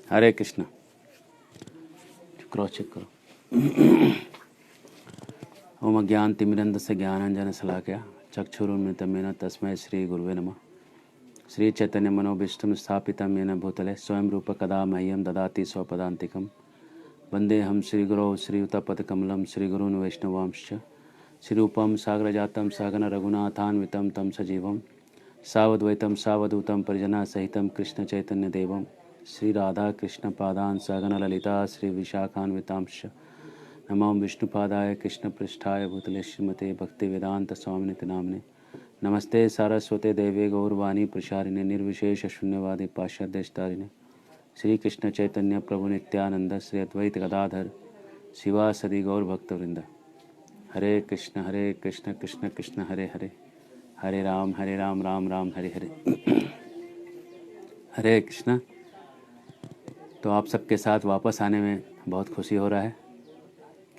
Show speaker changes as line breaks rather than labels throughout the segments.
हरे Krishna. Cross check करो। ओम ज्ञानतिमिरन्धस्य ज्ञानाञ्जनशलाकया चक्षुरुन्मिलितं येन तस्मै श्रीगुरुवे नमः। श्रीचैतन्यमनोभीष्टं स्थापितं येन भूतले स्वयं रूप कदा मह्यं ददाति स्वपदान्तिकं। वन्देऽहं श्रीगुरौ श्रीयुतपदकमलं श्रीगुरून् वैष्णवांश्च श्रीरूपं सागरजातं सहगण रघुनाथान्वितं तं सजीवं सावद्वैतं सावधूतं परिजनसहितं कृष्णचैतन्यदेवं श्रीराधा कृष्णपादान् सहगण ललिता श्रीविशाखान्वितांश्च नमो विष्णुपादाय कृष्णपृष्ठाय भूतले श्रीमते भक्तिवेदांत स्वामिनिति नाम्ने। नमस्ते सारस्वते देवे गौरवाणी प्रसारिणे निर्विशेष शून्यवादी पाश्चात्यदेशतारिणे श्री कृष्ण चैतन्य प्रभु नित्यानंद श्री अद्वैत गदाधर शिवासदि गौर भक्तवृंद। हरे कृष्ण कृष्ण कृष्ण हरे हरे, हरे राम राम राम हरे हरे। हरे कृष्ण। तो आप सबके साथ वापस आने में बहुत खुशी हो रहा है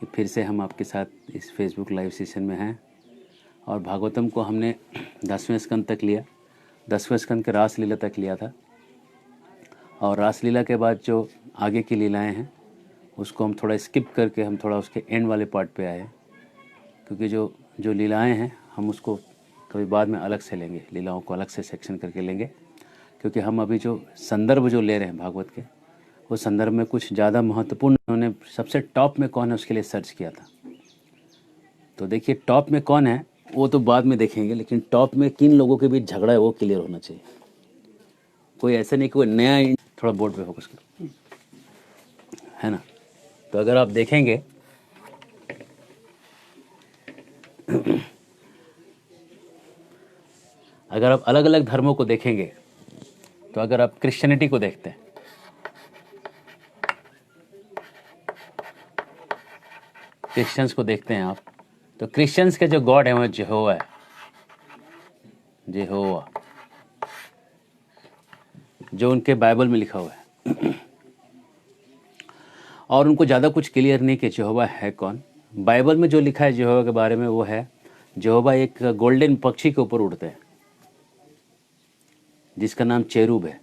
कि फिर से हम आपके साथ इस फेसबुक लाइव सेशन में हैं। और भागवतम को हमने 10वें स्कंद तक लिया, 10वें स्कंद के रासलीला तक लिया था। और रासलीला के बाद जो आगे की लीलाएं हैं उसको हम थोड़ा स्किप करके हम थोड़ा उसके एंड वाले पार्ट पे आए, क्योंकि जो लीलाएं हैं हम उसको कभी बाद में अलग से लेंगे, लीलाओं को अलग से सेक्शन करके लेंगे, क्योंकि हम अभी जो संदर्भ जो ले रहे हैं भागवत के, वो संदर्भ में कुछ ज़्यादा महत्वपूर्ण उन्होंने सबसे टॉप में कौन है उसके लिए सर्च किया था। तो देखिए टॉप में कौन है वो तो बाद में देखेंगे, लेकिन टॉप में किन लोगों के बीच झगड़ा है वो क्लियर होना चाहिए। कोई ऐसा नहीं कोई नया, थोड़ा बोर्ड पे फोकस करो, है ना। तो अगर आप देखेंगे अगर आप अलग अलग धर्मों को देखेंगे, तो अगर आप क्रिश्चियनिटी को देखते हैं, क्रिश्चियंस को देखते हैं आप, तो क्रिश्चियंस के जो गॉड है वो यहोवा है, यहोवा, जो उनके बाइबल में लिखा हुआ है। और उनको ज़्यादा कुछ क्लियर नहीं कि यहोवा है कौन। बाइबल में जो लिखा है यहोवा के बारे में वो है, यहोवा एक गोल्डन पक्षी के ऊपर उड़ते हैं जिसका नाम चेरूब है।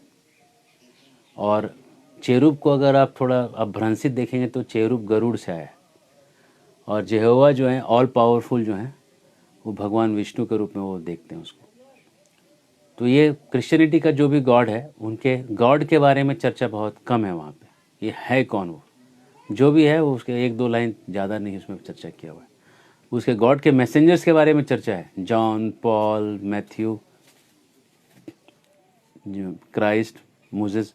और चेरूब को अगर आप थोड़ा अभ्रंशित देखेंगे तो चेरूब गरुड़ से आया है। और यहोवा जो है ऑल पावरफुल जो है वो भगवान विष्णु के रूप में वो देखते हैं उसको। तो ये क्रिश्चियनिटी का जो भी गॉड है, उनके गॉड के बारे में चर्चा बहुत कम है वहाँ पे। ये है कौन, वो जो भी है वो उसके एक दो लाइन ज़्यादा नहीं उसमें चर्चा किया हुआ है। उसके गॉड के मैसेंजर्स के बारे में चर्चा है, John, Paul, Matthew, Christ, Moses,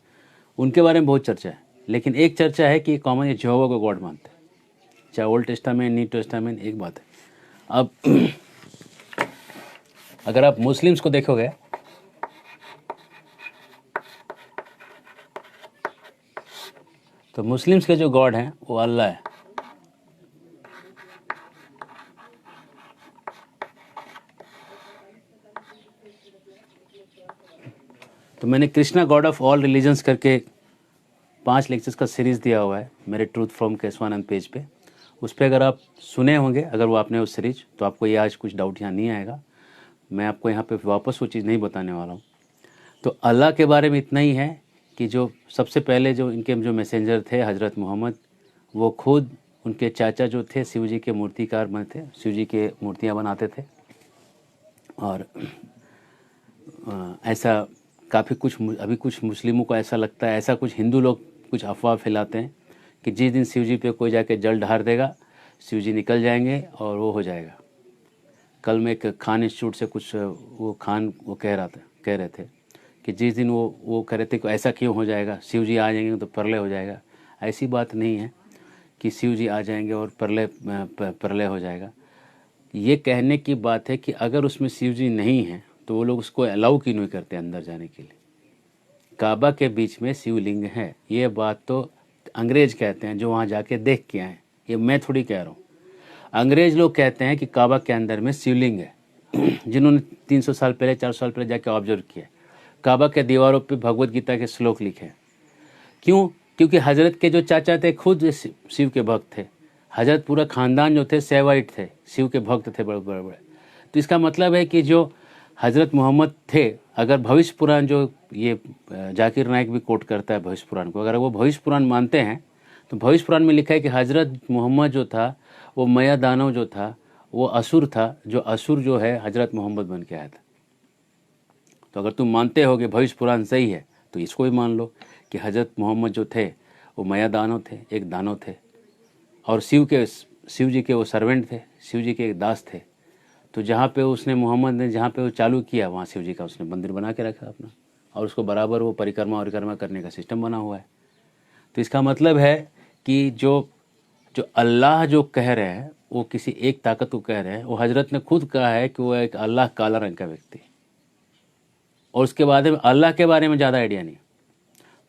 उनके बारे में बहुत चर्चा है। लेकिन एक चर्चा है कि कॉमन ये यहोवा को गॉड मानते हैं, चाहे ओल्ड टेस्टामेंट न्यू टेस्टामेंट, एक बात है। अब अगर आप मुस्लिम्स को देखोगे तो मुस्लिम्स के जो गॉड हैं वो अल्लाह है। तो मैंने Krishna God of all religions करके 5 लेक्चर्स का सीरीज़ दिया हुआ है मेरे ट्रूथ फ्रॉम केशवानंद पेज पे। उस पर अगर आप सुने होंगे, अगर वो आपने उस सीरीज, तो आपको ये आज कुछ डाउट यहाँ नहीं आएगा। मैं आपको यहाँ पे वापस वो चीज़ नहीं बताने वाला हूँ। तो अल्लाह के बारे में इतना ही है कि जो सबसे पहले जो इनके जो मैसेंजर थे हज़रत मोहम्मद, वो खुद उनके चाचा जो थे शिव जी के मूर्तिकार बने थे, शिव जी के मूर्तियाँ बनाते थे। और ऐसा काफ़ी कुछ अभी कुछ मुस्लिमों को ऐसा लगता है, ऐसा कुछ हिंदू लोग कुछ अफवाह फैलाते हैं कि जिस दिन शिव जी पे कोई जाके जल ढार देगा शिव जी निकल जाएंगे और वो हो जाएगा। कल मैं एक खान इंस्टीट्यूट से कुछ वो खान वो कह रहे थे कि जिस दिन वो कह रहे थे कि ऐसा क्यों हो जाएगा, शिव जी आ जाएंगे तो प्रलय हो जाएगा। ऐसी बात नहीं है कि शिव जी आ जाएंगे और प्रलय हो जाएगा। ये कहने की बात है कि अगर उसमें शिव जी नहीं है तो वो लोग उसको अलाउ क्यों नहीं करते अंदर जाने के लिए। काबा के बीच में शिवलिंग है, ये बात तो अंग्रेज कहते हैं जो वहाँ जाके देख के आए, ये मैं थोड़ी कह रहा हूँ। अंग्रेज लोग कहते हैं कि काबा के अंदर में शिवलिंग है, जिन्होंने 300 साल पहले 400 साल पहले जाके ऑब्जर्व किया। काबा के दीवारों पे भगवत गीता के श्लोक लिखे हैं। क्यों? क्योंकि हजरत के जो चाचा थे खुद शिव के भक्त थे। हजरत पूरा खानदान जो थे सेवाइट थे, शिव के भक्त थे बड़े बड़े बड़े। तो इसका मतलब है कि जो हजरत मोहम्मद थे अगर भविष्य पुराण जो ये जाकिर नाइक भी कोट करता है भविष्य पुराण को, अगर वो भविष्य पुराण मानते हैं तो भविष्य पुराण में लिखा है कि हज़रत मोहम्मद जो था वो मया दानव जो था वो असुर था, जो असुर जो है हज़रत मोहम्मद बन के आया था। तो अगर तुम मानते हो कि भविष्य पुराण सही है तो इसको भी मान लो कि हज़रत मोहम्मद जो थे वो मया दानव थे, एक दानव थे, और शिव जी के वो सर्वेंट थे, शिव जी के एक दास थे। तो जहाँ पे उसने मोहम्मद ने जहाँ पे वो चालू किया वहाँ शिव जी का उसने मंदिर बना के रखा अपना, और उसको बराबर वो परिक्रमा करने का सिस्टम बना हुआ है। तो इसका मतलब है कि जो अल्लाह जो कह रहे हैं वो किसी एक ताकत को कह रहे हैं। वो हजरत ने खुद कहा है कि वो एक अल्लाह काला रंग का व्यक्ति, और उसके बाद में अल्लाह के बारे में ज़्यादा आइडिया नहीं।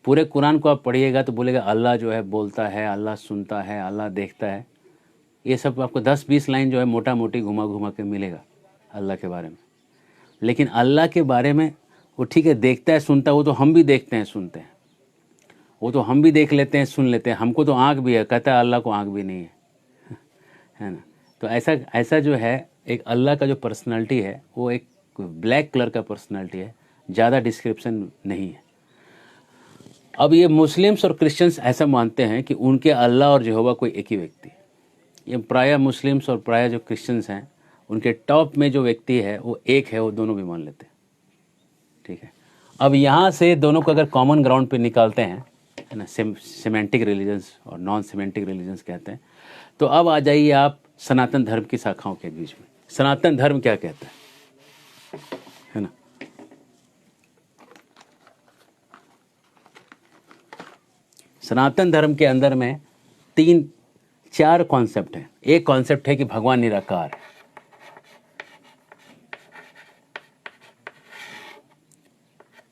पूरे कुरान को आप पढ़िएगा तो बोलेगा अल्लाह जो है बोलता है, अल्लाह सुनता है, अल्लाह देखता है। ये सब आपको 10-20 लाइन जो है मोटा मोटी घुमा घुमा के मिलेगा अल्लाह के बारे में। लेकिन अल्लाह के बारे में वो ठीक है देखता है, सुनता है, वो तो हम भी देखते हैं, सुनते हैं, वो तो हम भी देख लेते हैं, सुन लेते हैं। हमको तो आँख भी है, कहता है अल्लाह को आँख भी नहीं है ना। तो ऐसा जो है एक अल्लाह का जो पर्सनालिटी है वो एक ब्लैक कलर का पर्सनालिटी है, ज़्यादा डिस्क्रिप्शन नहीं है। अब ये मुस्लिम्स और क्रिश्चियंस ऐसा मानते हैं कि उनके अल्लाह और यहोवा कोई एक ही व्यक्ति है। ये प्रायः मुस्लिम्स और प्रायः जो क्रिश्चियंस हैं उनके टॉप में जो व्यक्ति है वो एक है, वो दोनों भी मान लेते हैं। ठीक है, अब यहाँ से दोनों को अगर कॉमन ग्राउंड पे निकालते हैं, है ना, सिमेंटिक रिलीजन्स और नॉन सिमेंटिक रिलीजन्स कहते हैं। तो अब आ जाइए आप सनातन धर्म की शाखाओं के बीच में। सनातन धर्म क्या कहता है ना। सनातन धर्म के अंदर में 3-4 कॉन्सेप्ट हैं। एक कॉन्सेप्ट है कि भगवान निराकार है।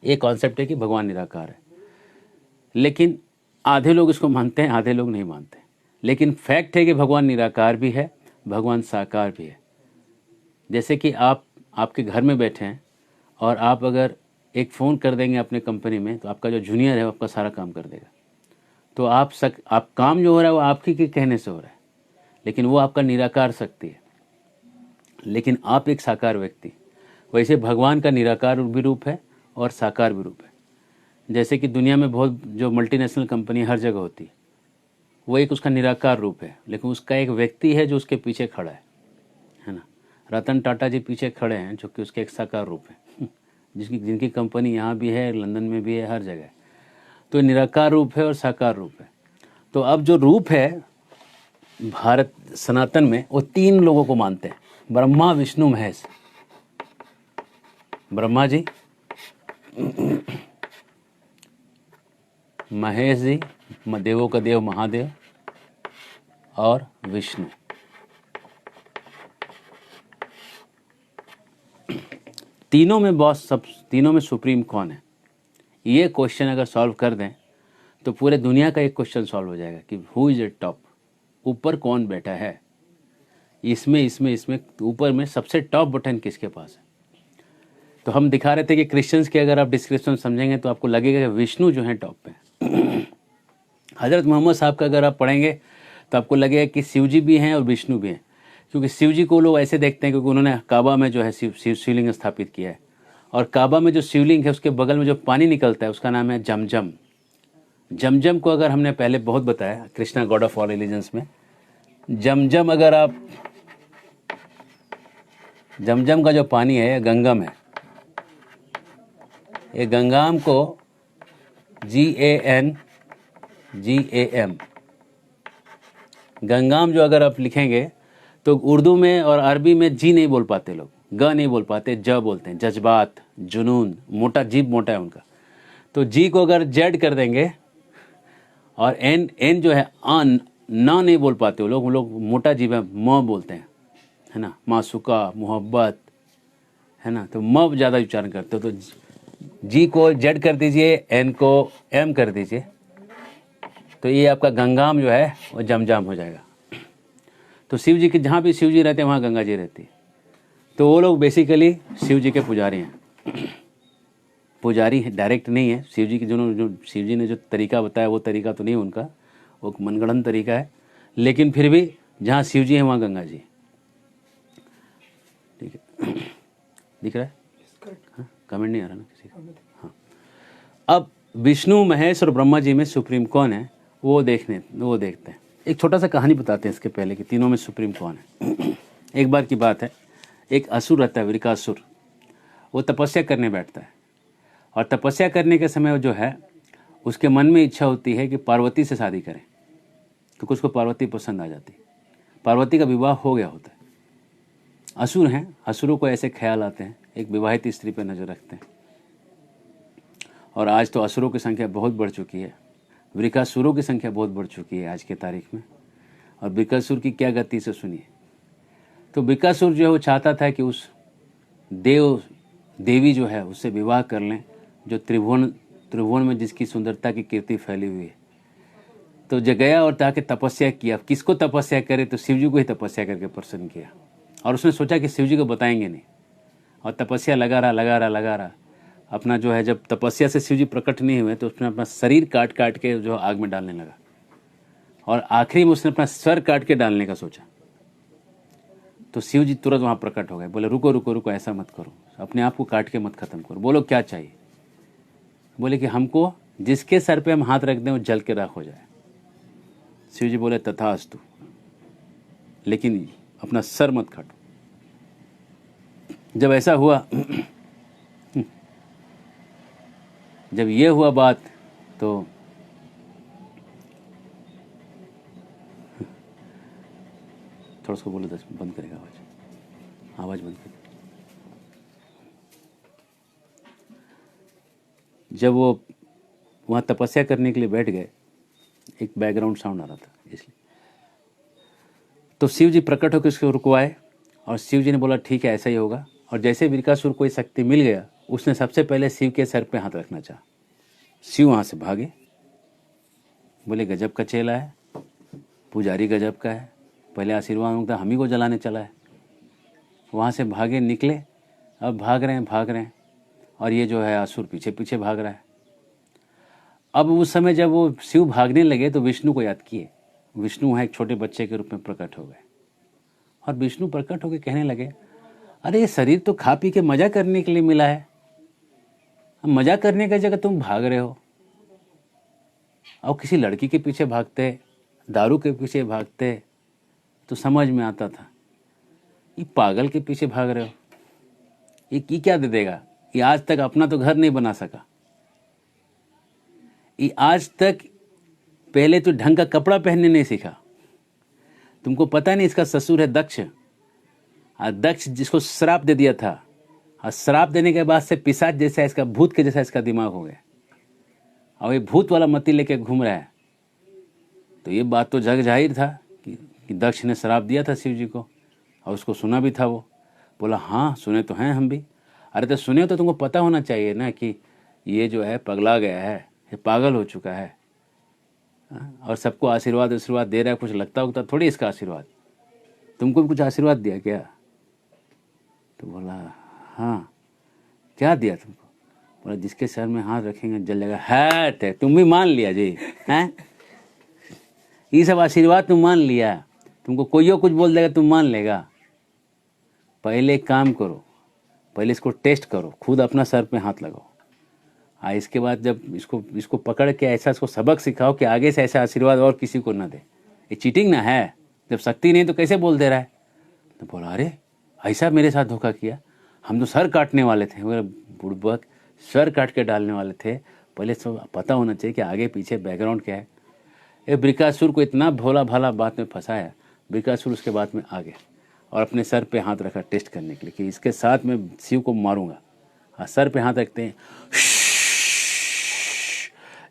एक कॉन्सेप्ट है कि भगवान निराकार है, लेकिन आधे लोग इसको मानते हैं, आधे लोग नहीं मानते। लेकिन फैक्ट है कि भगवान निराकार भी है, भगवान साकार भी है। जैसे कि आपके घर में बैठे हैं और आप अगर एक फ़ोन कर देंगे अपने कंपनी में तो आपका जो जूनियर है वो आपका सारा काम कर देगा। तो आप काम जो हो रहा है वो आपके के कहने से हो रहा है, लेकिन वो आपका निराकार शक्ति है, लेकिन आप एक साकार व्यक्ति। वैसे भगवान का निराकार भी रूप है और साकार भी रूप है। जैसे कि दुनिया में बहुत जो मल्टीनेशनल कंपनी हर जगह होती है वो एक उसका निराकार रूप है, लेकिन उसका एक व्यक्ति है जो उसके पीछे खड़ा है ना। रतन टाटा जी पीछे खड़े हैं जो कि उसके एक साकार रूप है जिनकी कंपनी यहाँ भी है, लंदन में भी है, हर जगह है। तो निराकार रूप है और साकार रूप है। तो अब जो रूप है भारत सनातन में वो 3 लोगों को मानते हैं, ब्रह्मा विष्णु महेश। ब्रह्मा जी, महेश जी, देवों का देव महादेव, और विष्णु। तीनों में बॉस, सब तीनों में सुप्रीम कौन है? ये क्वेश्चन अगर सॉल्व कर दें तो पूरे दुनिया का एक क्वेश्चन सॉल्व हो जाएगा कि हु इज एट टॉप, ऊपर कौन बैठा है। इसमें ऊपर में सबसे टॉप बटन किसके पास है। तो हम दिखा रहे थे कि क्रिश्चियंस के अगर आप डिस्क्रिप्शन समझेंगे तो आपको लगेगा कि विष्णु जो है टॉप पे। हज़रत मोहम्मद साहब का अगर आप पढ़ेंगे तो आपको लगेगा कि शिव जी भी हैं और विष्णु भी हैं, क्योंकि शिव जी को लोग ऐसे देखते हैं क्योंकि उन्होंने काबा में जो है शिवलिंग स्थापित किया है, और काबा में जो शिवलिंग है उसके बगल में जो पानी निकलता है उसका नाम है जमजम। जमजम को अगर हमने पहले बहुत बताया Krishna God of all religions में, जमजम का जो पानी है ये गंगम है। ये गंगाम को GAM, गंगाम जो अगर आप लिखेंगे तो उर्दू में और अरबी में जी नहीं बोल पाते लोग, ग नहीं बोल पाते, ज बोलते हैं। जज्बात, जुनून, मोटा जीभ मोटा है उनका। तो जी को अगर जेड कर देंगे और एन जो है आन ना नहीं बोल पाते वो लोग मोटा जीभ है, म बोलते हैं, है ना, मासूका, मोहब्बत, है ना। तो म ज़्यादा उच्चारण करते हो। तो जी को जेड कर दीजिए, एन को एम कर दीजिए, तो ये आपका गंगाम जो है वो जमजाम हो जाएगा। तो शिव जी के जहाँ भी शिव जी रहते हैं वहाँ गंगा जी रहती है। तो वो लोग बेसिकली शिव जी के पुजारी हैं। पुजारी डायरेक्ट नहीं है शिव जी की, जो शिव जी ने जो तरीका बताया वो तरीका तो नहीं उनका, वो मनगढ़ंत तरीका है, लेकिन फिर भी जहाँ शिव जी हैं वहाँ गंगा जी। ठीक है, दिख रहा है? हाँ? कमेंट नहीं आ रहा ना किसी का? हाँ। अब विष्णु, महेश और ब्रह्मा जी में सुप्रीम कौन है वो देखते हैं। एक छोटा सा कहानी बताते हैं इसके पहले कि तीनों में सुप्रीम कौन है। एक बार की बात है, एक असुर रहता है, वृकासुर। वो तपस्या करने बैठता है और तपस्या करने के समय जो है उसके मन में इच्छा होती है कि पार्वती से शादी करें, क्योंकि उसको पार्वती पसंद आ जाती है। पार्वती का विवाह हो गया होता है। असुर हैं, असुरों को ऐसे ख्याल आते हैं, एक विवाहित स्त्री पर नज़र रखते हैं। और आज तो असुरों की संख्या बहुत बढ़ चुकी है, वृकासुरों की संख्या बहुत बढ़ चुकी है आज के तारीख में। और वृकासुर की क्या गति से सुनिए। तो वृकासुर जो है वो चाहता था कि उस देवी जो है उससे विवाह कर लें, जो त्रिभुवन में जिसकी सुंदरता की कीर्ति फैली हुई है। तो गया और ताकि तपस्या किया। किसको तपस्या करे? तो शिव जी को ही तपस्या करके प्रसन्न किया। और उसने सोचा कि शिव जी को बताएंगे नहीं, और तपस्या लगा रहा। अपना जो है, जब तपस्या से शिव जी प्रकट नहीं हुए तो उसने अपना शरीर काट के जो आग में डालने लगा। और आखिरी में उसने अपना सर काट के डालने का सोचा। तो शिव जी तुरंत वहाँ प्रकट हो गए। बोले रुको, ऐसा मत करो, अपने आप को काट के मत खत्म करो। बोलो क्या चाहिए? बोले कि हमको जिसके सर पे हम हाथ रख दें वो जल के राख हो जाए। शिव जी बोले तथास्तु, लेकिन अपना सर मत काटो। जब ऐसा हुआ, जब ये हुआ बात, तो थोड़ा उसको बोलो 10 बंद करेगा आवाज़ बंद कर। जब वो वहाँ तपस्या करने के लिए बैठ गए, एक बैकग्राउंड साउंड आ रहा था इसलिए, तो शिव जी प्रकट होकर उसको रुकवाए। और शिव जी ने बोला ठीक है, ऐसा ही होगा। और जैसे वृकासुर को शक्ति मिल गया, उसने सबसे पहले शिव के सर पे हाथ रखना चाहा। शिव वहाँ से भागे, बोले गजब का चेला है, पुजारी गजब का है, पहले आशीर्वाद मांगता, हम ही को जलाने चला है। वहाँ से भागे निकले, अब भाग रहे हैं, और ये जो है असुर पीछे पीछे भाग रहा है। अब उस समय जब वो शिव भागने लगे तो विष्णु को याद किए। विष्णु वहाँ एक छोटे बच्चे के रूप में प्रकट हो गए, और विष्णु प्रकट होकर कहने लगे, अरे ये शरीर तो खा पी के मजा करने के लिए मिला है, मजा करने की जगह तुम भाग रहे हो। और किसी लड़की के पीछे भागते, दारू के पीछे भागते तो समझ में आता था, ये पागल के पीछे भाग रहे हो, ये क्या दे देगा? ये आज तक अपना तो घर नहीं बना सका, ये आज तक पहले तो ढंग का कपड़ा पहनने नहीं सीखा। तुमको पता नहीं इसका ससुर है दक्ष, और दक्ष जिसको श्राप दे दिया था, और श्राप देने के बाद से पिशाच जैसा इसका, भूत के जैसा इसका दिमाग हो गया, और ये भूत वाला मति लेके घूम रहा है। तो ये बात तो जग जाहिर था कि दक्ष ने श्राप दिया था शिव जी को, और उसको सुना भी था। वो बोला हाँ सुने तो हैं हम भी। अरे तो सुने तो तुमको पता होना चाहिए ना कि ये जो है पगला गया है, ये पागल हो चुका है, और सबको आशीर्वाद दे रहा है, कुछ लगता होता थोड़ी इसका आशीर्वाद। तुमको भी कुछ आशीर्वाद दिया क्या? तो बोला हाँ। क्या दिया तुमको? बोला जिसके सर में हाथ रखेंगे जल जाएगा। है तुम भी मान लिया जी, हैं? ये सब आशीर्वाद तुम मान लिया, तुमको कोई कुछ बोल देगा तुम मान लेगा? पहले एक काम करो, पहले इसको टेस्ट करो, खुद अपना सर पे हाथ लगाओ, इसके बाद जब इसको पकड़ के ऐसा इसको सबक सिखाओ कि आगे से ऐसा आशीर्वाद और किसी को ना दे। ये चीटिंग ना है, जब शक्ति नहीं तो कैसे बोल दे रहा है? तो बोला अरे ऐसा मेरे साथ धोखा किया, हम तो सर काटने वाले थे। बुड़बक, सर काट के डालने वाले थे। पहले सब पता होना चाहिए कि आगे पीछे बैकग्राउंड क्या है। ये वृकासुर को इतना भोला भाला बात में फंसाया, वृकासुर उसके बाद में आ गया और अपने सर पे हाथ रखा टेस्ट करने के लिए कि इसके साथ मैं शिव को मारूंगा। सर पे हाथ रखते हैं,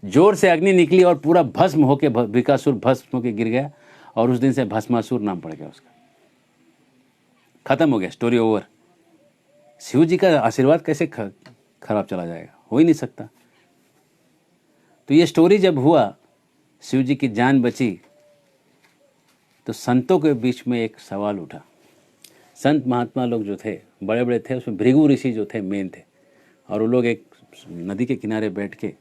जोर से अग्नि निकली और पूरा भस्म होके वृकासुर भस्म होके गिर गया, और उस दिन से भस्मासुर नाम पड़ गया उसका। खत्म हो गया, स्टोरी ओवर। शिव जी का आशीर्वाद कैसे खराब चला जाएगा? हो ही नहीं सकता। तो ये स्टोरी जब हुआ, शिव जी की जान बची, तो संतों के बीच में एक सवाल उठा। संत महात्मा लोग जो थे, बड़े बड़े थे, उसमें भृगु ऋषि जो थे मेन थे, और वो लोग एक नदी के किनारे बैठ के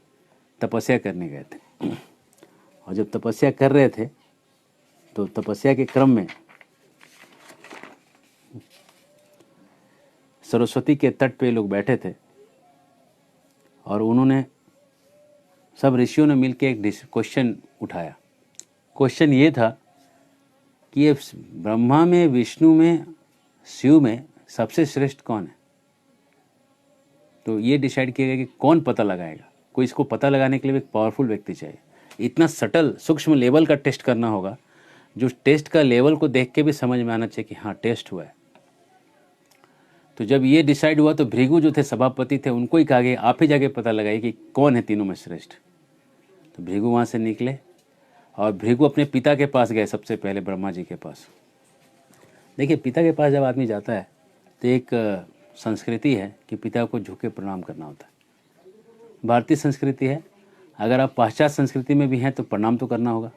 तपस्या करने गए थे। और जब तपस्या कर रहे थे तो तपस्या के क्रम में सरस्वती के तट पे लोग बैठे थे, और उन्होंने सब ऋषियों ने मिलकर एक क्वेश्चन उठाया। क्वेश्चन ये था कि ये ब्रह्मा में, विष्णु में, शिव में सबसे श्रेष्ठ कौन है। तो ये डिसाइड किया गया कि कौन पता लगाएगा। कोई इसको पता लगाने के लिए एक पावरफुल व्यक्ति चाहिए। इतना सटल सूक्ष्म लेवल का टेस्ट करना होगा, जो टेस्ट का लेवल को देख के भी समझ में आना चाहिए कि हाँ टेस्ट हुआ है। तो जब ये डिसाइड हुआ तो भृगु जो थे सभापति थे, उनको ही कहा गया आप ही जाके पता लगाइए कि कौन है तीनों में श्रेष्ठ। तो भृगु वहाँ से निकले और भृगु अपने पिता के पास गए, सबसे पहले ब्रह्मा जी के पास। देखिए, पिता के पास जब आदमी जाता है तो एक संस्कृति है कि पिता को झुके प्रणाम करना होता है। भारतीय संस्कृति है, अगर आप पाश्चात्य संस्कृति में भी हैं तो प्रणाम तो करना होगा,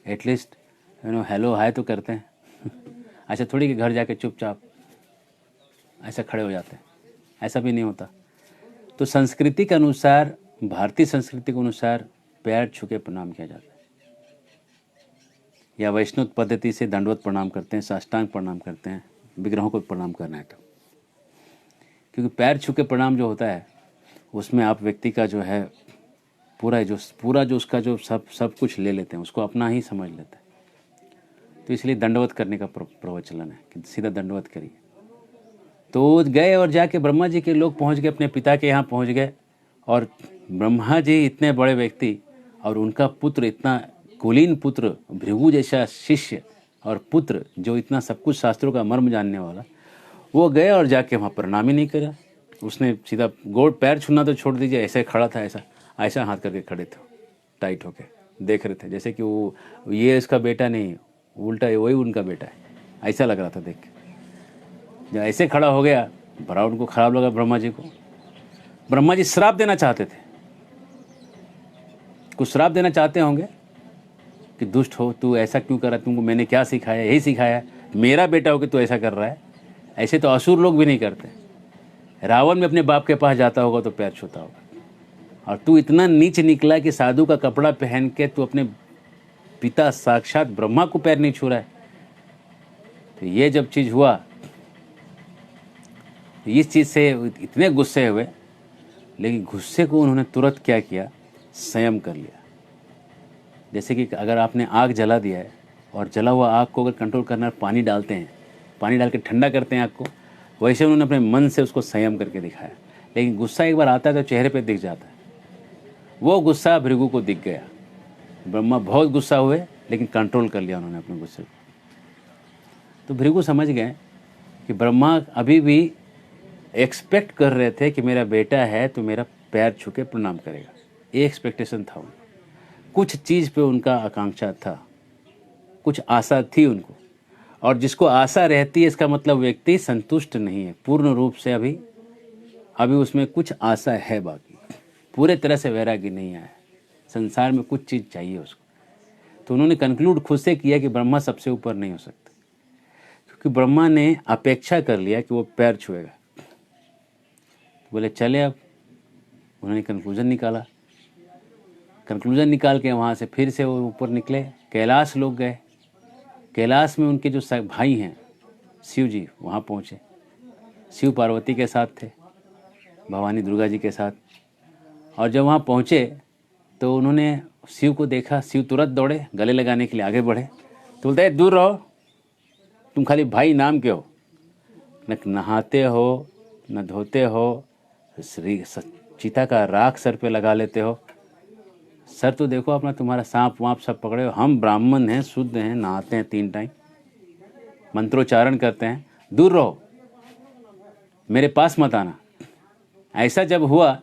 एटलीस्ट हेलो हाय तो करते हैं। ऐसा थोड़ी कि घर जाके चुपचाप ऐसा खड़े हो जाते हैं, ऐसा भी नहीं होता। तो संस्कृति के अनुसार, भारतीय संस्कृति के अनुसार पैर छू के प्रणाम किया जाता है, या वैष्णव पद्धति से दंडवत प्रणाम करते हैं, साष्टांग प्रणाम करते हैं, विग्रहों को प्रणाम करना है तो। क्योंकि पैर छू के प्रणाम जो होता है उसमें आप व्यक्ति का जो है पूरा जो उसका जो सब कुछ ले लेते हैं, उसको अपना ही समझ लेते हैं। तो इसलिए दंडवत करने का प्रवचलन है कि सीधा दंडवत करिए। तो गए और जाके ब्रह्मा जी के लोग पहुंच गए, अपने पिता के यहाँ पहुंच गए। और ब्रह्मा जी इतने बड़े व्यक्ति और उनका पुत्र, इतना कुलीन पुत्र, भृगु जैसा शिष्य और पुत्र जो इतना सब कुछ शास्त्रों का मर्म जानने वाला, वो गए और जाके वहाँ प्रणाम ही नहीं करा। उसने सीधा गोड़ पैर छूना तो छोड़ दीजिए, ऐसे खड़ा था, ऐसा हाथ करके खड़े थे, टाइट होके देख रहे थे, जैसे कि वो ये इसका बेटा नहीं, उल्टा वही उनका बेटा है, ऐसा लग रहा था देख के। जब ऐसे खड़ा हो गया, बड़ा उनको खराब लगा ब्रह्मा जी को। ब्रह्मा जी श्राप देना चाहते थे, कुछ श्राप देना चाहते होंगे कि दुष्ट हो तू, ऐसा क्यों कर रहा है, तुमको मैंने क्या सिखाया, यही सिखाया, मेरा बेटा हो कि तू ऐसा कर रहा है। ऐसे तो असुर लोग भी नहीं करते। रावण में अपने बाप के पास जाता होगा तो पैर छूता होगा, और तू इतना नीच निकला कि साधु का कपड़ा पहन के तू अपने पिता साक्षात ब्रह्मा को पैर नहीं छू रहा है। तो ये जब चीज़ हुआ, इस चीज़ से इतने गुस्से हुए, लेकिन गुस्से को उन्होंने तुरंत क्या किया, संयम कर लिया। जैसे कि अगर आपने आग जला दिया है और जला हुआ आग को अगर कंट्रोल करना, पानी डालते हैं, पानी डाल के ठंडा करते हैं आग को, वैसे उन्होंने अपने मन से उसको संयम करके दिखाया। लेकिन गुस्सा एक बार आता है तो चेहरे पे दिख जाता है। वो गुस्सा भृगु को दिख गया। ब्रह्मा बहुत गुस्सा हुए, लेकिन कंट्रोल कर लिया उन्होंने अपने गुस्से को। तो भृगु समझ गए कि ब्रह्मा अभी भी एक्सपेक्ट कर रहे थे कि मेरा बेटा है तो मेरा पैर छू के प्रणाम करेगा। ये एक्सपेक्टेशन था उनको, कुछ चीज़ पे उनका आकांक्षा था, कुछ आशा थी उनको। और जिसको आशा रहती है, इसका मतलब व्यक्ति संतुष्ट नहीं है पूर्ण रूप से। अभी उसमें कुछ आशा है, बाकी पूरे तरह से वैराग्य नहीं आया। संसार में कुछ चीज़ चाहिए उसको। तो उन्होंने कंक्लूड खुद से किया कि ब्रह्मा सबसे ऊपर नहीं हो सकते, क्योंकि ब्रह्मा ने अपेक्षा कर लिया कि वो पैर छुएगा। बोले चले। अब उन्होंने कंक्लूजन निकाला। कंक्लूजन निकाल के वहाँ से फिर से वो ऊपर निकले, कैलाश लोग गए। कैलाश में उनके जो भाई हैं शिव जी, वहाँ पहुँचे। शिव पार्वती के साथ थे, भवानी दुर्गा जी के साथ। और जब वहाँ पहुँचे तो उन्होंने शिव को देखा। शिव तुरंत दौड़े, गले लगाने के लिए आगे बढ़े। तो बोलते हैं दूर रहो, तुम खाली भाई नाम के हो, न नहाते हो न धोते हो, चीता का राख सर पे लगा लेते हो। सर तो देखो अपना, तुम्हारा सांप वाँप सब पकड़े हो। हम ब्राह्मण हैं, शुद्ध हैं, नहाते हैं 3 टाइम, मंत्रोच्चारण करते हैं, दूर रहो, मेरे पास मत आना। ऐसा जब हुआ,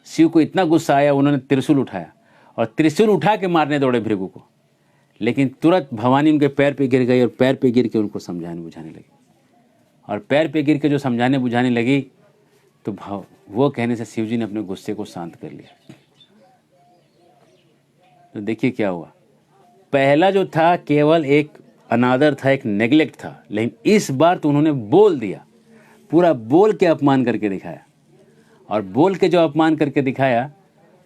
शिव को इतना गुस्सा आया, उन्होंने त्रिशूल उठाया और त्रिशूल उठा के मारने दौड़े भृगु को। लेकिन तुरंत भवानी उनके पैर पे गिर गई और पैर पे गिर के उनको समझाने बुझाने लगी। और पैर पे गिर के जो समझाने बुझाने लगी तो वो कहने से शिव जी ने अपने गुस्से को शांत कर लिया। तो देखिए क्या हुआ। पहला जो था केवल एक अनादर था, एक नेग्लेक्ट था, लेकिन इस बार तो उन्होंने बोल दिया, पूरा बोल के अपमान करके दिखाया। और बोल के जो अपमान करके दिखाया,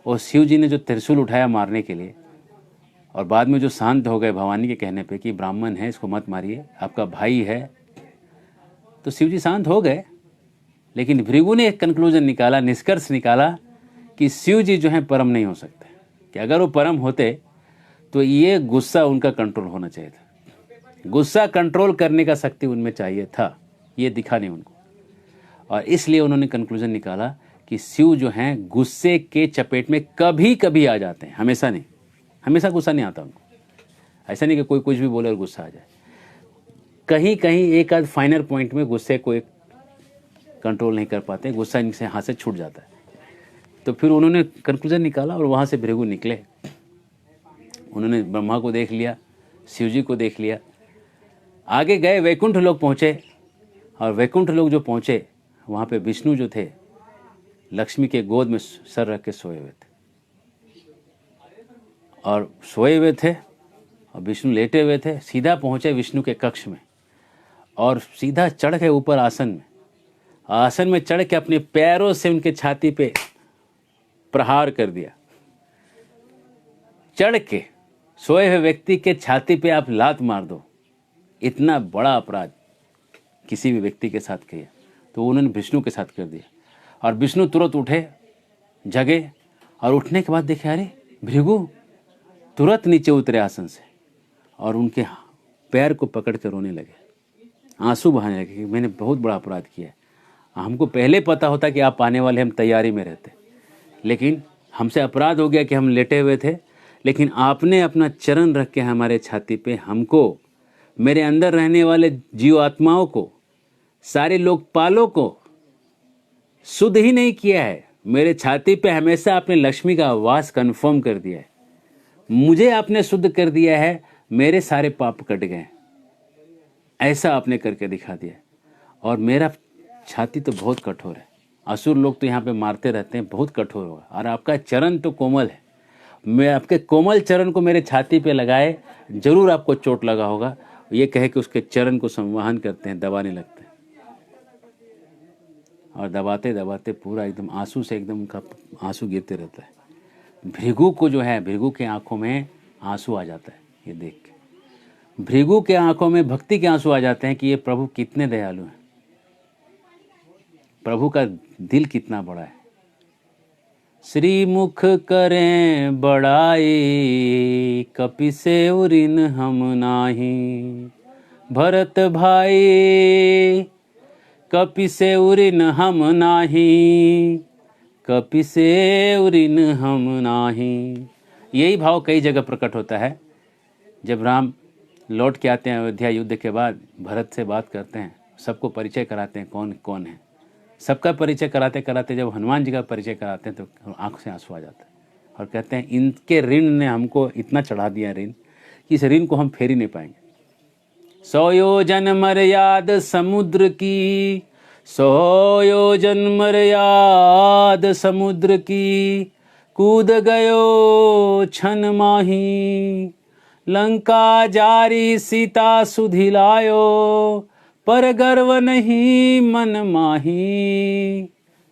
वो शिव जी ने जो त्रिशूल उठाया मारने के लिए, और बाद में जो शांत हो गए भवानी के कहने पे कि ब्राह्मण है, इसको मत मारिए, आपका भाई है, तो शिव जी शांत हो गए। लेकिन भृगु ने एक कंक्लूजन निकाला, निष्कर्ष निकाला कि शिव जी जो हैं परम नहीं हो सकते, कि अगर वो परम होते तो ये गुस्सा उनका कंट्रोल होना चाहिए था। गुस्सा कंट्रोल करने का शक्ति उनमें चाहिए था, ये दिखा नहीं उनको। और इसलिए उन्होंने कंक्लूजन निकाला कि शिव जो हैं गुस्से के चपेट में कभी कभी आ जाते हैं, हमेशा नहीं। हमेशा गुस्सा नहीं आता उनको। ऐसा नहीं कि कोई कुछ भी बोले और गुस्सा आ जाए। कहीं कहीं एक आध फाइनल पॉइंट में गुस्से को एक कंट्रोल नहीं कर पाते, गुस्सा इनसे हाथ से छूट जाता है। तो फिर उन्होंने कंक्लूजन निकाला और वहाँ से भृगु निकले। उन्होंने ब्रह्मा को देख लिया, शिव जी को देख लिया, आगे गए, वैकुंठ लोग पहुँचे। और वैकुंठ लोग जो पहुँचे वहाँ पे विष्णु जो थे लक्ष्मी के गोद में सर रख के सोए हुए थे, और सोए हुए थे और विष्णु लेटे हुए थे। सीधा पहुँचे विष्णु के कक्ष में और सीधा चढ़ गए ऊपर आसन में। आसन में चढ़ के अपने पैरों से उनके छाती पे प्रहार कर दिया। चढ़ के सोए हुए व्यक्ति के छाती पे आप लात मार दो, इतना बड़ा अपराध किसी भी व्यक्ति के साथ किया, तो उन्होंने विष्णु के साथ कर दिया। और विष्णु तुरंत उठे, जगे, और उठने के बाद देखे अरे भृगु, तुरंत नीचे उतरे आसन से और उनके पैर को पकड़ कर रोने लगे, आंसू बहाने लगे कि मैंने बहुत बड़ा अपराध किया है। हमको पहले पता होता कि आप आने वाले, हम तैयारी में रहते, लेकिन हमसे अपराध हो गया कि हम लेटे हुए थे, लेकिन आपने अपना चरण रख के हमारे छाती पे हमको, मेरे अंदर रहने वाले जीव आत्माओं को, सारे लोकपालों को शुद्ध ही नहीं किया है। मेरे छाती पे हमेशा आपने लक्ष्मी का वास कंफर्म कर दिया है, मुझे आपने शुद्ध कर दिया है, मेरे सारे पाप कट गए, ऐसा आपने करके दिखा दिया। और मेरा छाती तो बहुत कठोर है, असुर लोग तो यहाँ पे मारते रहते हैं, बहुत कठोर होगा, और आपका चरण तो कोमल है, मैं आपके कोमल चरण को मेरे छाती पे लगाए जरूर आपको चोट लगा होगा। ये कहे कि उसके चरण को संवहन करते हैं, दबाने लगते हैं, और दबाते दबाते पूरा एकदम आंसू से एकदम उनका आंसू गिरते रहता है। भृगु को जो है, भृगु के आंखों में आंसू आ जाता है ये देख के। भृगु के आंखों में भक्ति के आंसू आ जाते हैं कि ये प्रभु कितने दयालु हैं, प्रभु का दिल कितना बड़ा है। श्रीमुख करें बड़ाई, कपि से उरिन हम नाही। भरत भाई कपि से उरिन हम नाही, कपि से उरिन हम नाही। यही भाव कई जगह प्रकट होता है। जब राम लौट के आते हैं अयोध्या युद्ध के बाद, भरत से बात करते हैं, सबको परिचय कराते हैं कौन कौन है। सबका परिचय कराते कराते जब हनुमान जी का परिचय कराते हैं तो आंखों से आंसू आ जाता है, और कहते हैं इनके ऋण ने हमको इतना चढ़ा दिया ऋण कि इस ऋण को हम फेर ही नहीं पाएंगे। 100 योजन मर्याद समुद्र की, 100 योजन मर्याद समुद्र की, कूद गयो छन माही। लंका जारी सीता सुधिलायो, पर गर्व नहीं मन माही।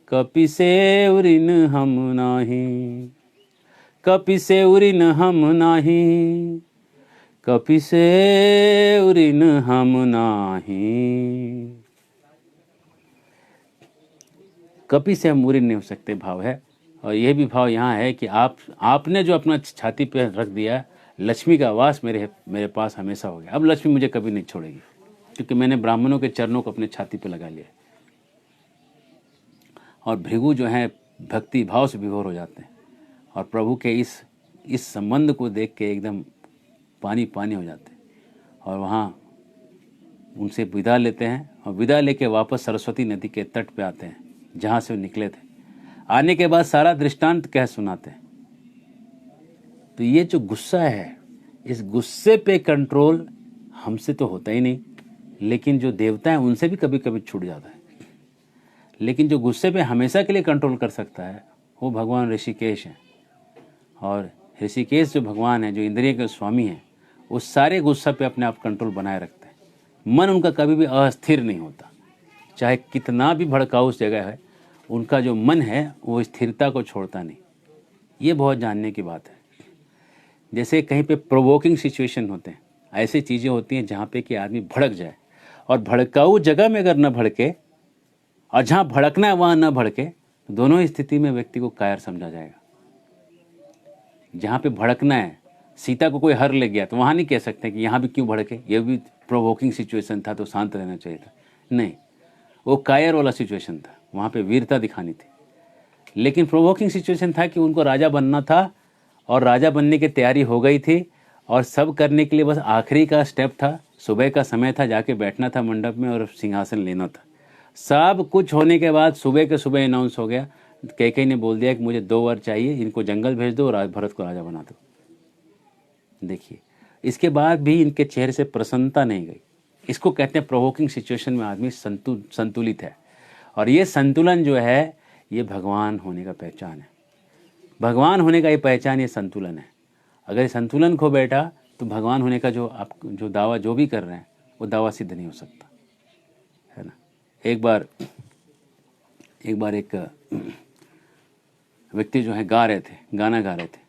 कपि से उरिन हम नाही, कपि से उरिन हम नाही, कपि से उरिन हम नाही। कपि से हम उरिन नहीं हो सकते भाव है। और यह भी भाव यहाँ है कि आपने जो अपना छाती पे रख दिया, लक्ष्मी का वास मेरे पास हमेशा हो गया। अब लक्ष्मी मुझे कभी नहीं छोड़ेगी, क्योंकि मैंने ब्राह्मणों के चरणों को अपने छाती पे लगा लिया। और भृगु जो हैं भक्ति भाव से विभोर हो जाते हैं, और प्रभु के इस संबंध को देख के एकदम पानी पानी हो जाते हैं, और वहाँ उनसे विदा लेते हैं, और विदा लेके वापस सरस्वती नदी के तट पे आते हैं जहाँ से वो निकले थे। आने के बाद सारा दृष्टांत कह सुनाते हैं। तो ये जो गुस्सा है, इस गुस्से पे कंट्रोल हमसे तो होता ही नहीं, लेकिन जो देवता हैं उनसे भी कभी कभी छूट जाता है। लेकिन जो गुस्से पे हमेशा के लिए कंट्रोल कर सकता है वो भगवान ऋषिकेश हैं। और ऋषिकेश जो भगवान है, जो इंद्रिय के स्वामी हैं, वो सारे गुस्सा पे अपने आप कंट्रोल बनाए रखते हैं। मन उनका कभी भी अस्थिर नहीं होता, चाहे कितना भी भड़काऊ उस जगह है, उनका जो मन है वो स्थिरता को छोड़ता नहीं। ये बहुत जानने की बात है। जैसे कहीं पे प्रोवोकिंग सिचुएशन होते हैं, ऐसी चीज़ें होती हैं जहाँ पे कि आदमी भड़क जाए, और भड़काऊ जगह में अगर न भड़के, और जहाँ भड़कना है वहाँ न भड़के, दोनों ही स्थिति में व्यक्ति को कायर समझा जाएगा। जहाँ पे भड़कना है, सीता को कोई हर ले गया तो वहाँ नहीं कह सकते कि यहाँ भी क्यों भड़के, ये भी प्रोवोकिंग सिचुएशन था तो शांत रहना चाहिए था। नहीं, वो कायर वाला सिचुएशन था, वहाँ पे वीरता दिखानी थी। लेकिन प्रोवोकिंग सिचुएशन था कि उनको राजा बनना था और राजा बनने की तैयारी हो गई थी और सब करने के लिए बस आखिरी का स्टेप था, सुबह का समय था, जाके बैठना था मंडप में और सिंहासन लेना था। सब कुछ होने के बाद सुबह के सुबह अनाउंस हो गया, कैकेयी ने बोल दिया कि मुझे 2 वर चाहिए, इनको जंगल भेज दो और भरत को राजा बना दो। देखिए, इसके बाद भी इनके चेहरे से प्रसन्नता नहीं गई। इसको कहते हैं प्रोवोकिंग सिचुएशन में आदमी संतुलित है। और ये संतुलन जो है ये भगवान होने का पहचान है। भगवान होने का ये पहचान, ये संतुलन है। अगर ये संतुलन खो बैठा तो भगवान होने का जो आप जो दावा जो भी कर रहे हैं वो दावा सिद्ध नहीं हो सकता, है ना। एक बार एक व्यक्ति जो है गाना गा रहे थे,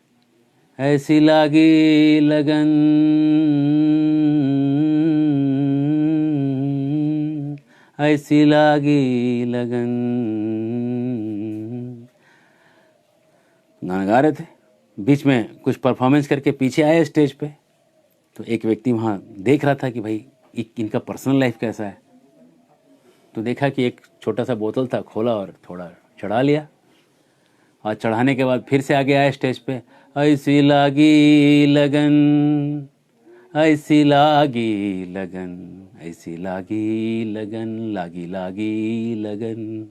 ऐसी लागी लगन ऐसी लागी लगन, गाना गा रहे थे। बीच में कुछ परफॉर्मेंस करके पीछे आए स्टेज पे, तो एक व्यक्ति वहाँ देख रहा था कि भाई इनका पर्सनल लाइफ कैसा है। तो देखा कि एक छोटा सा बोतल था, खोला और थोड़ा चढ़ा लिया। और चढ़ाने के बाद फिर से आगे आए स्टेज पे, ऐसी लागी लगन ऐसी लागी लगन ऐसी लागी लगन लागी लागी लगन,